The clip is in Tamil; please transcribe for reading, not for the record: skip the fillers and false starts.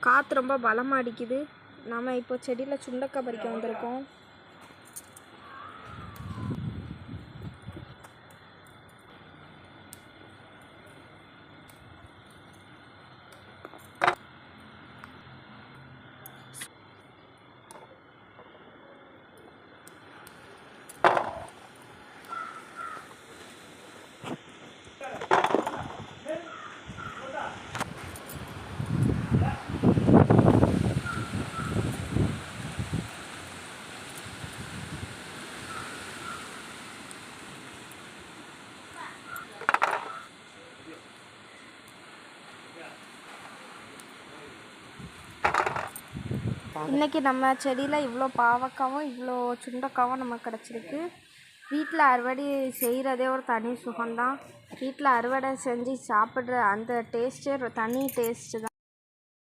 காற்று ரொம்ப பலமாக அடிக்குது. நம்ம இப்போ செடியில் சுண்டக்காய் பறிக்க வந்திருக்கோம். இன்றைக்கி நம்ம செடியில் இவ்வளோ பாவக்காவும் இவ்வளோ சுண்டக்காவும் நமக்கு கிடச்சிருக்கு. வீட்டில் அறுவடை செய்கிறதே ஒரு தனி சுகம்தான். வீட்டில் அறுவடை செஞ்சு சாப்பிட்ற அந்த டேஸ்ட்டே தனி டேஸ்ட்டு தான்.